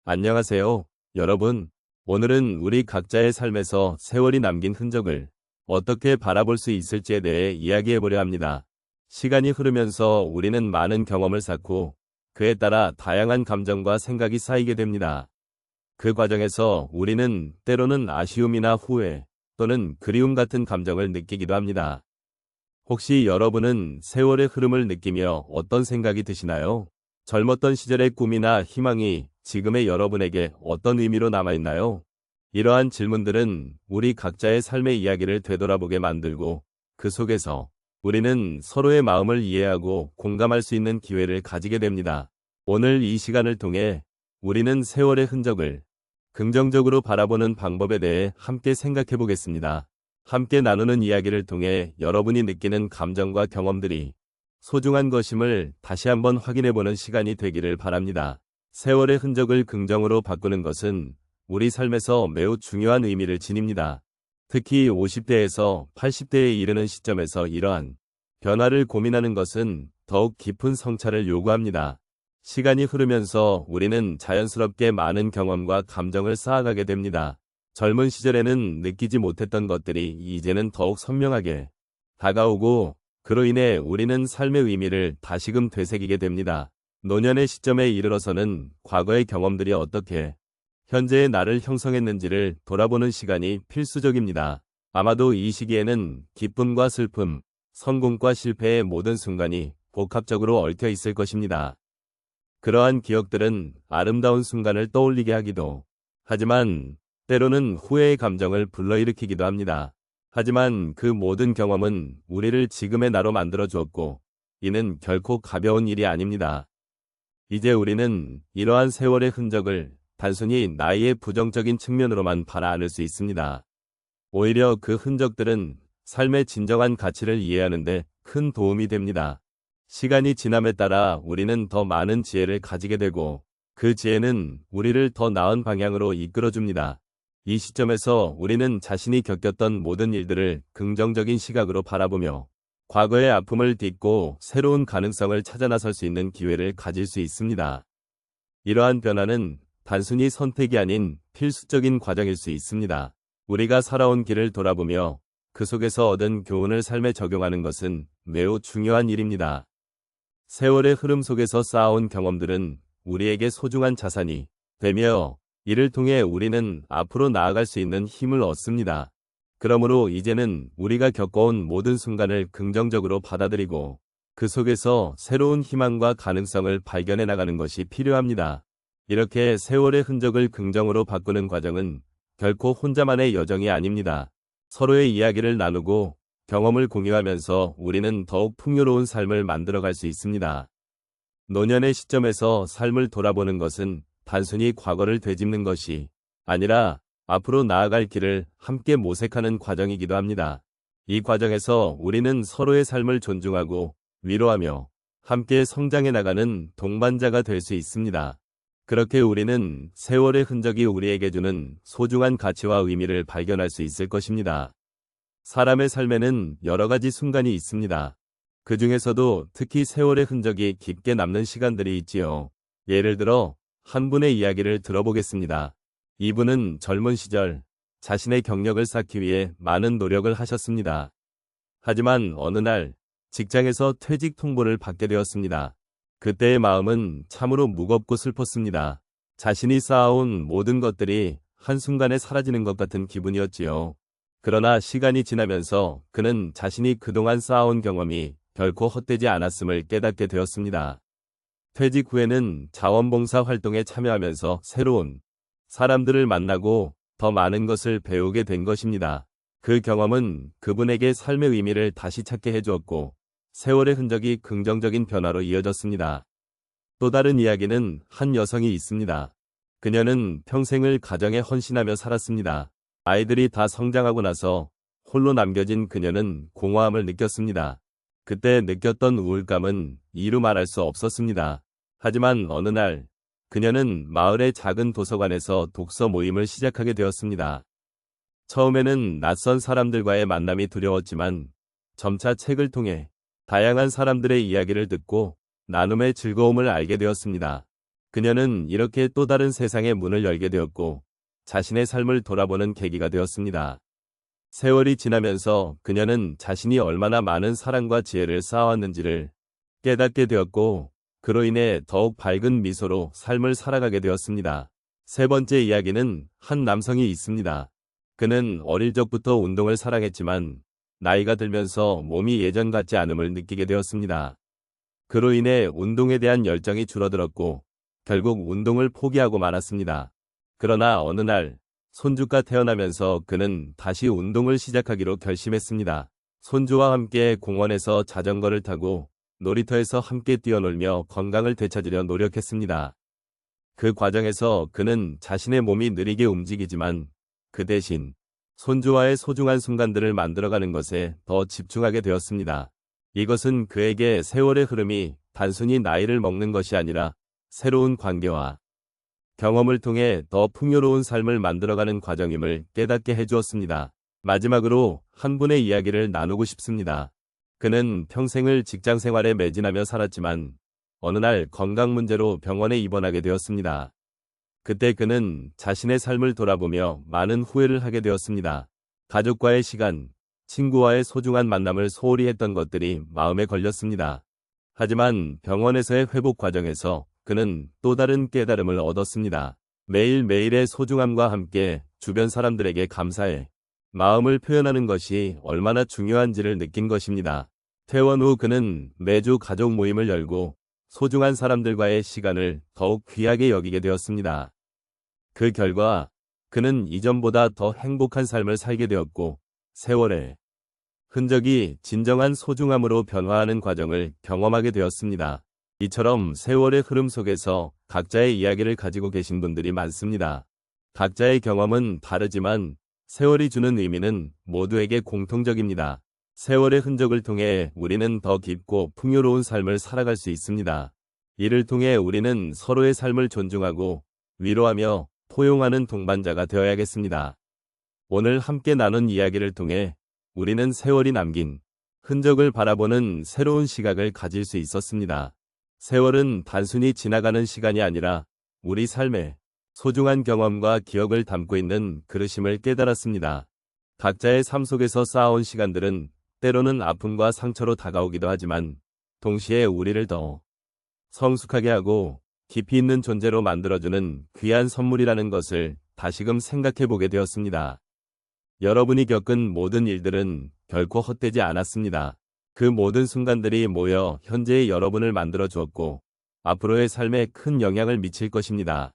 안녕하세요, 여러분. 오늘은 우리 각자의 삶에서 세월이 남긴 흔적을 어떻게 바라볼 수 있을지에 대해 이야기해보려 합니다. 시간이 흐르면서 우리는 많은 경험을 쌓고 그에 따라 다양한 감정과 생각이 쌓이게 됩니다. 그 과정에서 우리는 때로는 아쉬움이나 후회 또는 그리움 같은 감정을 느끼기도 합니다. 혹시 여러분은 세월의 흐름을 느끼며 어떤 생각이 드시나요? 젊었던 시절의 꿈이나 희망이 지금의 여러분에게 어떤 의미로 남아있나요? 이러한 질문들은 우리 각자의 삶의 이야기를 되돌아보게 만들고 그 속에서 우리는 서로의 마음을 이해하고 공감할 수 있는 기회를 가지게 됩니다. 오늘 이 시간을 통해 우리는 세월의 흔적을 긍정적으로 바라보는 방법에 대해 함께 생각해 보겠습니다. 함께 나누는 이야기를 통해 여러분이 느끼는 감정과 경험들이 소중한 것임을 다시 한번 확인해보는 시간이 되기를 바랍니다. 세월의 흔적을 긍정으로 바꾸는 것은 우리 삶에서 매우 중요한 의미를 지닙니다. 특히 50대에서 80대에 이르는 시점에서 이러한 변화를 고민하는 것은 더욱 깊은 성찰을 요구합니다. 시간이 흐르면서 우리는 자연스럽게 많은 경험과 감정을 쌓아가게 됩니다. 젊은 시절에는 느끼지 못했던 것들이 이제는 더욱 선명하게 다가오고 그로 인해 우리는 삶의 의미를 다시금 되새기게 됩니다. 노년의 시점에 이르러서는 과거의 경험들이 어떻게 현재의 나를 형성했는지를 돌아보는 시간이 필수적입니다. 아마도 이 시기에는 기쁨과 슬픔, 성공과 실패의 모든 순간이 복합적으로 얽혀 있을 것입니다. 그러한 기억들은 아름다운 순간을 떠올리게 하기도 하지만 때로는 후회의 감정을 불러일으키기도 합니다. 하지만 그 모든 경험은 우리를 지금의 나로 만들어 주었고 이는 결코 가벼운 일이 아닙니다. 이제 우리는 이러한 세월의 흔적을 단순히 나이의 부정적인 측면으로만 바라 안을 수 있습니다. 오히려 그 흔적들은 삶의 진정한 가치를 이해하는 데 큰 도움이 됩니다. 시간이 지남에 따라 우리는 더 많은 지혜를 가지게 되고 그 지혜는 우리를 더 나은 방향으로 이끌어줍니다. 이 시점에서 우리는 자신이 겪었던 모든 일들을 긍정적인 시각으로 바라보며 과거의 아픔을 딛고 새로운 가능성을 찾아 나설 수 있는 기회를 가질 수 있습니다. 이러한 변화는 단순히 선택이 아닌 필수적인 과정일 수 있습니다. 우리가 살아온 길을 돌아보며 그 속에서 얻은 교훈을 삶에 적용하는 것은 매우 중요한 일입니다. 세월의 흐름 속에서 쌓아온 경험들은 우리에게 소중한 자산이 되며 이를 통해 우리는 앞으로 나아갈 수 있는 힘을 얻습니다. 그러므로 이제는 우리가 겪어온 모든 순간을 긍정적으로 받아들이고 그 속에서 새로운 희망과 가능성을 발견해 나가는 것이 필요합니다. 이렇게 세월의 흔적을 긍정으로 바꾸는 과정은 결코 혼자만의 여정이 아닙니다. 서로의 이야기를 나누고 경험을 공유하면서 우리는 더욱 풍요로운 삶을 만들어갈 수 있습니다. 노년의 시점에서 삶을 돌아보는 것은 단순히 과거를 되짚는 것이 아니라 앞으로 나아갈 길을 함께 모색하는 과정이기도 합니다. 이 과정에서 우리는 서로의 삶을 존중하고 위로하며 함께 성장해 나가는 동반자가 될 수 있습니다. 그렇게 우리는 세월의 흔적이 우리에게 주는 소중한 가치와 의미를 발견할 수 있을 것입니다. 사람의 삶에는 여러 가지 순간이 있습니다. 그 중에서도 특히 세월의 흔적이 깊게 남는 시간들이 있지요. 예를 들어 한 분의 이야기를 들어보겠습니다. 이분은 젊은 시절 자신의 경력을 쌓기 위해 많은 노력을 하셨습니다. 하지만 어느 날 직장에서 퇴직 통보를 받게 되었습니다. 그때의 마음은 참으로 무겁고 슬펐습니다. 자신이 쌓아온 모든 것들이 한순간에 사라지는 것 같은 기분이었지요. 그러나 시간이 지나면서 그는 자신이 그동안 쌓아온 경험이 결코 헛되지 않았음을 깨닫게 되었습니다. 퇴직 후에는 자원봉사 활동에 참여하면서 새로운 사람들을 만나고 더 많은 것을 배우게 된 것입니다. 그 경험은 그분에게 삶의 의미를 다시 찾게 해주었고 세월의 흔적이 긍정적인 변화로 이어졌습니다. 또 다른 이야기는 한 여성이 있습니다. 그녀는 평생을 가정에 헌신하며 살았습니다. 아이들이 다 성장하고 나서 홀로 남겨진 그녀는 공허함을 느꼈습니다. 그때 느꼈던 우울감은 이루 말할 수 없었습니다. 하지만 어느 날 그녀는 마을의 작은 도서관에서 독서 모임을 시작하게 되었습니다. 처음에는 낯선 사람들과의 만남이 두려웠지만 점차 책을 통해 다양한 사람들의 이야기를 듣고 나눔의 즐거움을 알게 되었습니다. 그녀는 이렇게 또 다른 세상의 문을 열게 되었고 자신의 삶을 돌아보는 계기가 되었습니다. 세월이 지나면서 그녀는 자신이 얼마나 많은 사랑과 지혜를 쌓아왔는지를 깨닫게 되었고 그로 인해 더욱 밝은 미소로 삶을 살아가게 되었습니다. 세 번째 이야기는 한 남성이 있습니다. 그는 어릴 적부터 운동을 사랑했지만 나이가 들면서 몸이 예전 같지 않음을 느끼게 되었습니다. 그로 인해 운동에 대한 열정이 줄어들었고 결국 운동을 포기하고 말았습니다. 그러나 어느 날 손주가 태어나면서 그는 다시 운동을 시작하기로 결심했습니다. 손주와 함께 공원에서 자전거를 타고 놀이터에서 함께 뛰어놀며 건강을 되찾으려 노력했습니다. 그 과정에서 그는 자신의 몸이 느리게 움직이지만 그 대신 손주와의 소중한 순간들을 만들어가는 것에 더 집중하게 되었습니다. 이것은 그에게 세월의 흐름이 단순히 나이를 먹는 것이 아니라 새로운 관계와 경험을 통해 더 풍요로운 삶을 만들어가는 과정임을 깨닫게 해주었습니다. 마지막으로 한 분의 이야기를 나누고 싶습니다. 그는 평생을 직장 생활에 매진하며 살았지만 어느 날 건강 문제로 병원에 입원하게 되었습니다. 그때 그는 자신의 삶을 돌아보며 많은 후회를 하게 되었습니다. 가족과의 시간, 친구와의 소중한 만남을 소홀히 했던 것들이 마음에 걸렸습니다. 하지만 병원에서의 회복 과정에서 그는 또 다른 깨달음을 얻었습니다. 매일매일의 소중함과 함께 주변 사람들에게 감사해 마음을 표현하는 것이 얼마나 중요한지를 느낀 것입니다. 퇴원 후 그는 매주 가족 모임을 열고 소중한 사람들과의 시간을 더욱 귀하게 여기게 되었습니다. 그 결과 그는 이전보다 더 행복한 삶을 살게 되었고 세월의 흔적이 진정한 소중함으로 변화하는 과정을 경험하게 되었습니다. 이처럼 세월의 흐름 속에서 각자의 이야기를 가지고 계신 분들이 많습니다. 각자의 경험은 다르지만 세월이 주는 의미는 모두에게 공통적입니다. 세월의 흔적을 통해 우리는 더 깊고 풍요로운 삶을 살아갈 수 있습니다. 이를 통해 우리는 서로의 삶을 존중하고 위로하며 포용하는 동반자가 되어야겠습니다. 오늘 함께 나눈 이야기를 통해 우리는 세월이 남긴 흔적을 바라보는 새로운 시각을 가질 수 있었습니다. 세월은 단순히 지나가는 시간이 아니라 우리 삶에 소중한 경험과 기억을 담고 있는 그릇임을 깨달았습니다. 각자의 삶 속에서 쌓아온 시간들은 때로는 아픔과 상처로 다가오기도 하지만 동시에 우리를 더 성숙하게 하고 깊이 있는 존재로 만들어주는 귀한 선물이라는 것을 다시금 생각해보게 되었습니다. 여러분이 겪은 모든 일들은 결코 헛되지 않았습니다. 그 모든 순간들이 모여 현재의 여러분을 만들어 주었고 앞으로의 삶에 큰 영향을 미칠 것입니다.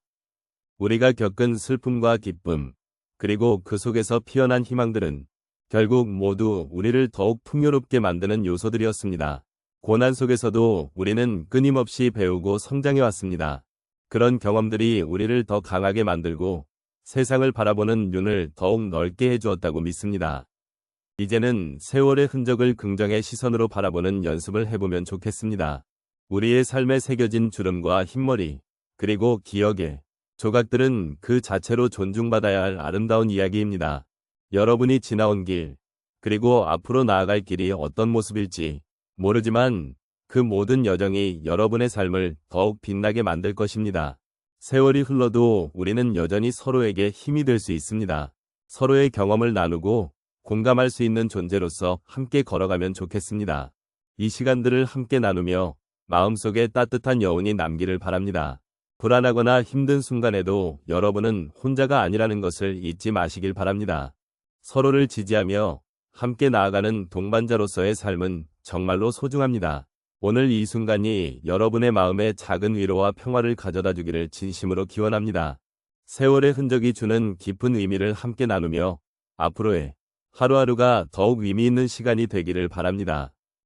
우리가 겪은 슬픔과 기쁨, 그리고 그 속에서 피어난 희망들은 결국 모두 우리를 더욱 풍요롭게 만드는 요소들이었습니다. 고난 속에서도 우리는 끊임없이 배우고 성장해 왔습니다. 그런 경험들이 우리를 더 강하게 만들고 세상을 바라보는 눈을 더욱 넓게 해주었다고 믿습니다. 이제는 세월의 흔적을 긍정의 시선으로 바라보는 연습을 해보면 좋겠습니다. 우리의 삶에 새겨진 주름과 흰머리, 그리고 기억의 조각들은 그 자체로 존중받아야 할 아름다운 이야기입니다. 여러분이 지나온 길, 그리고 앞으로 나아갈 길이 어떤 모습일지 모르지만 그 모든 여정이 여러분의 삶을 더욱 빛나게 만들 것입니다. 세월이 흘러도 우리는 여전히 서로에게 힘이 될 수 있습니다. 서로의 경험을 나누고 공감할 수 있는 존재로서 함께 걸어가면 좋겠습니다. 이 시간들을 함께 나누며 마음속에 따뜻한 여운이 남기를 바랍니다. 불안하거나 힘든 순간에도 여러분은 혼자가 아니라는 것을 잊지 마시길 바랍니다. 서로를 지지하며 함께 나아가는 동반자로서의 삶은 정말로 소중합니다. 오늘 이 순간이 여러분의 마음에 작은 위로와 평화를 가져다 주기를 진심으로 기원합니다. 세월의 흔적이 주는 깊은 의미를 함께 나누며 앞으로의 하루하루가 더욱 의미 있는 시간이 되기를 바랍니다.